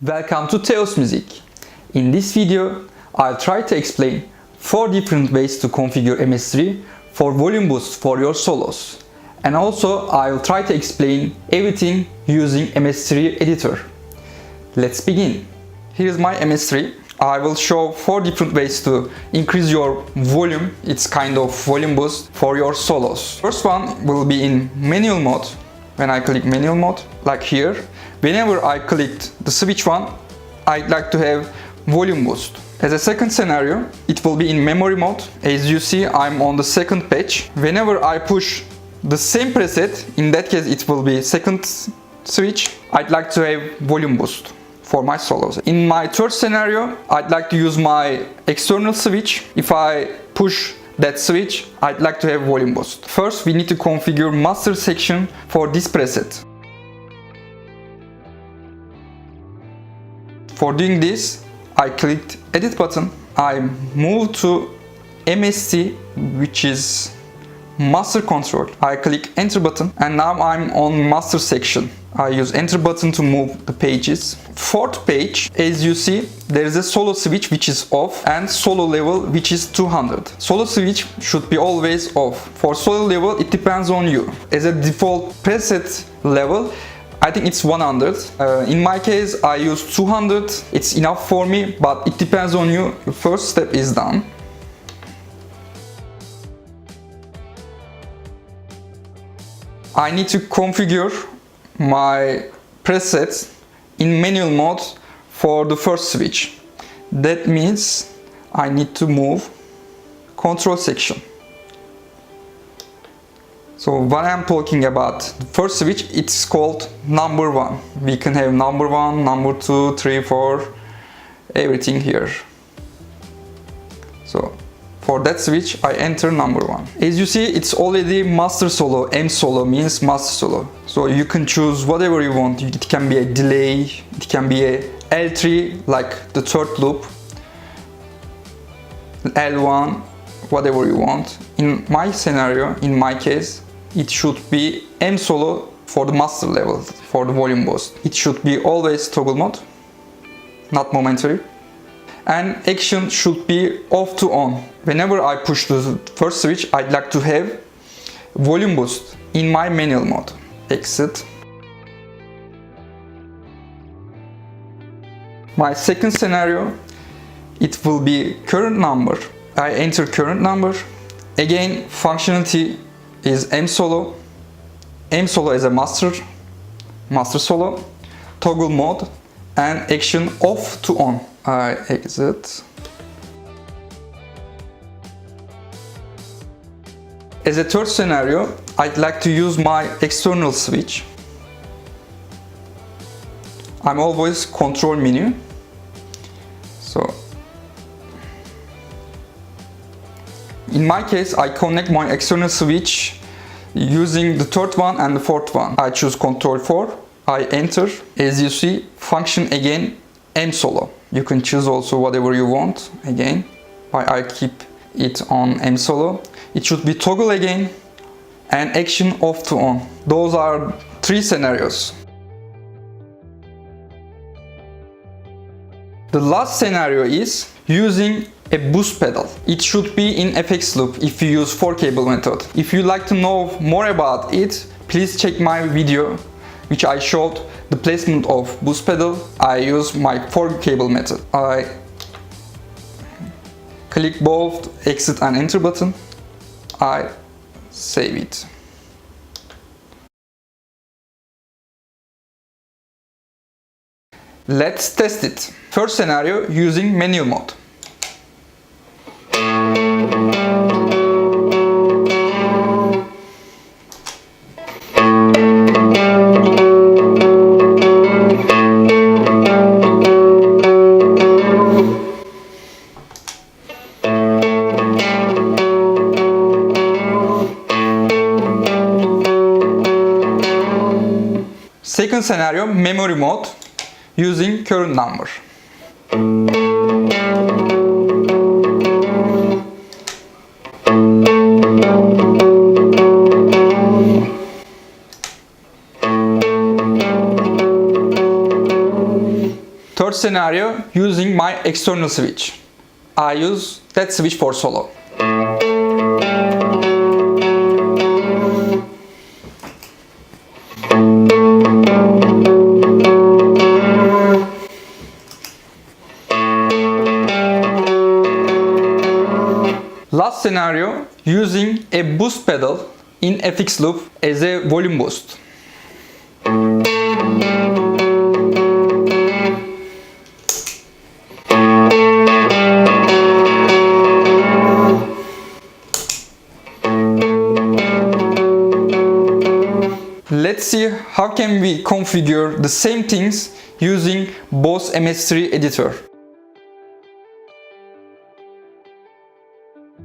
Welcome to Teos Music. In this video, I'll try to explain 4 different ways to configure Ms-3 for volume boost for your solos. And also, I'll try to explain everything using Ms-3 editor. Let's begin. Here's my Ms-3. I will show 4 different ways to increase your volume. It's kind of volume boost for your solos. First one will be in manual mode. When I click manual mode, like here, whenever I clicked the switch one, I'd like to have volume boost. As a second scenario, it will be in memory mode. As you see, I'm on the second page. Whenever I push the same preset, in that case it will be second switch, I'd like to have volume boost for my solos. In my third scenario, I'd like to use my external switch. If I push that switch, I'd like to have volume boost. First, we need to configure master section for this preset. For doing this, I clicked edit button. I move to MST, which is master control. I click enter button and now I'm on master section. I use enter button to move the pages. Fourth page, as you see, there is a solo switch which is off and solo level which is 200. Solo switch should be always off. For solo level, it depends on you. As a default preset level, I think it's 100. In my case, I use 200. It's enough for me, but it depends on you. The first step is done. I need to configure my presets in manual mode for the first switch. That means I need to move control section. So when I'm talking about the first switch, it's called number 1. We can have number 1, number 2, 3, 4, everything here. So for that switch, I enter number 1. As you see, it's already master solo. M solo means master solo. So you can choose whatever you want. It can be a delay, it can be a L3 like the third loop, L1, whatever you want. In my scenario, in my case, it should be M solo for the master level, for the volume boost. It should be always toggle mode, not momentary. And action should be off to on. Whenever I push the first switch, I'd like to have volume boost in my manual mode. Exit. My second scenario, it will be current number. I enter current number. Again, functionality is M solo. M solo is a master solo, toggle mode, and action off to on. I exit. As a third scenario, I'd like to use my external switch. I'm always control menu. So in my case, I connect my external switch using the third one and the fourth one. I choose control 4. I enter. As you see, function again M solo. You can choose also whatever you want. Again, I keep it on M solo. It should be toggle again and action off to on. Those are 3 scenarios. The last scenario is using a boost pedal. It should be in FX loop if you use 4 cable method. If you'd like to know more about it, please check my video which I showed the placement of boost pedal. I use my 4 cable method. I click both exit and enter button. I save it. Let's test it. First scenario using manual mode. Second scenario, memory mode, using current number. First scenario, using my external switch. I use that switch for solo. Last scenario, using a boost pedal in FX loop as a volume boost. Let's see how can we configure the same things using Boss Ms-3 editor.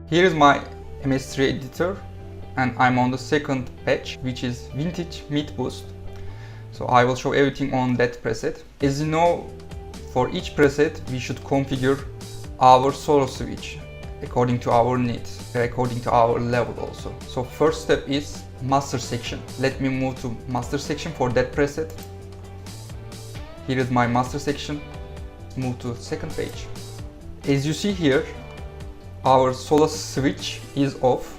Here is my Ms-3 editor and I'm on the second patch, which is Vintage Mid Boost. So I will show everything on that preset. As you know, for each preset we should configure our solo switch according to our needs, according to our level also. So first step is master section. Let me move to master section for that preset. Here is my master section. Move to second page. As you see here, our solo switch is off.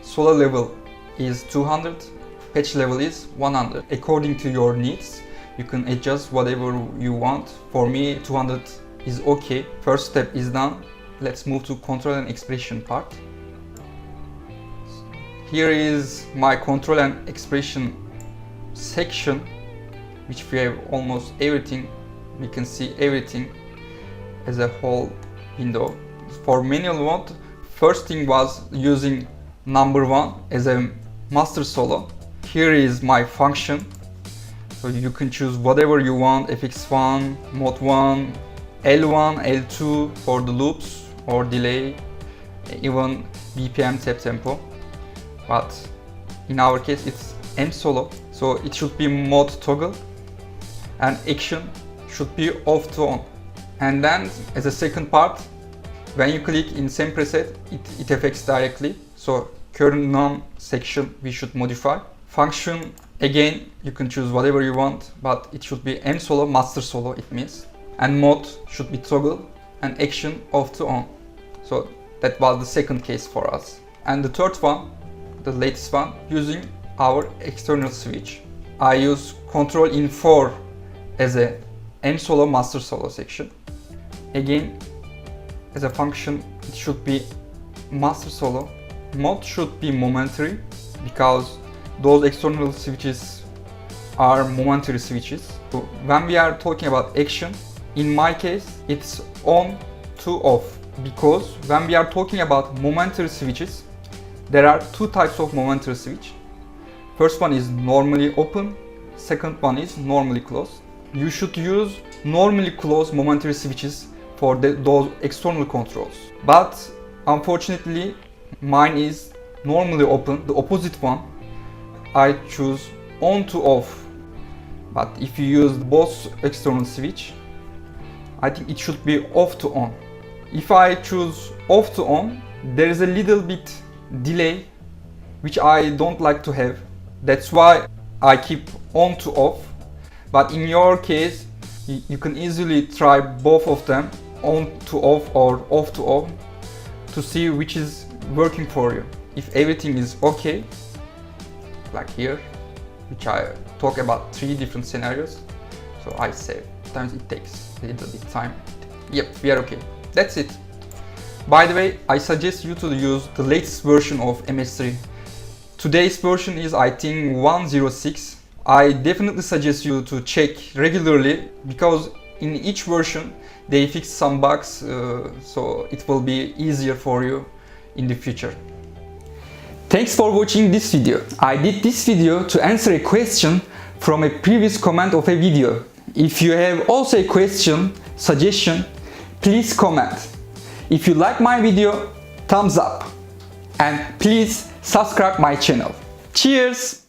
Solo level is 200, patch level is 100. According to your needs, you can adjust whatever you want. For me, 200 is okay. First step is done. Let's move to control and expression part. Here is my control and expression section, which we have almost everything. We can see everything as a whole window. For manual mode, first thing was using number 1 as a master solo. Here is my function. So you can choose whatever you want, FX1, mode 1, L1, L2 for the loops or delay, even BPM tap tempo. But in our case it's M solo, so it should be mode toggle and action should be off to on. And then as a second part, when you click in same preset, it affects directly. So current none section we should modify. Function, again you can choose whatever you want, but it should be M solo, master solo it means. And mode should be toggle and action off to on. So that was the second case for us. And the third one, the latest one, using our external switch. I use control in 4 as a M solo, master solo section. Again, as a function, it should be master solo. Mode should be momentary because those external switches are momentary switches. So when we are talking about action, in my case, it's on to off, because when we are talking about momentary switches, there are two types of momentary switch. First one is normally open, second one is normally closed. You should use normally closed momentary switches for those external controls. But unfortunately, mine is normally open, the opposite one. I choose on to off. But if you use both external switch, I think it should be off to on. If I choose off to on, there is a little bit delay, which I don't like to have. That's why I keep on to off. But in your case, you can easily try both of them, on to off or off to on, to see which is working for you. If everything is okay, like here, which I talk about 3 different scenarios, so I save. Sometimes it takes a little bit time. Yep, we are okay. That's it. By the way, I suggest you to use the latest version of Ms-3. Today's version is, I think, 1.06. I definitely suggest you to check regularly, because in each version they fix some bugs, so it will be easier for you in the future. Thanks for watching this video. I did this video to answer a question from a previous comment of a video. If you have also a question, suggestion, please comment. If you like my video, thumbs up. And please subscribe my channel. Cheers!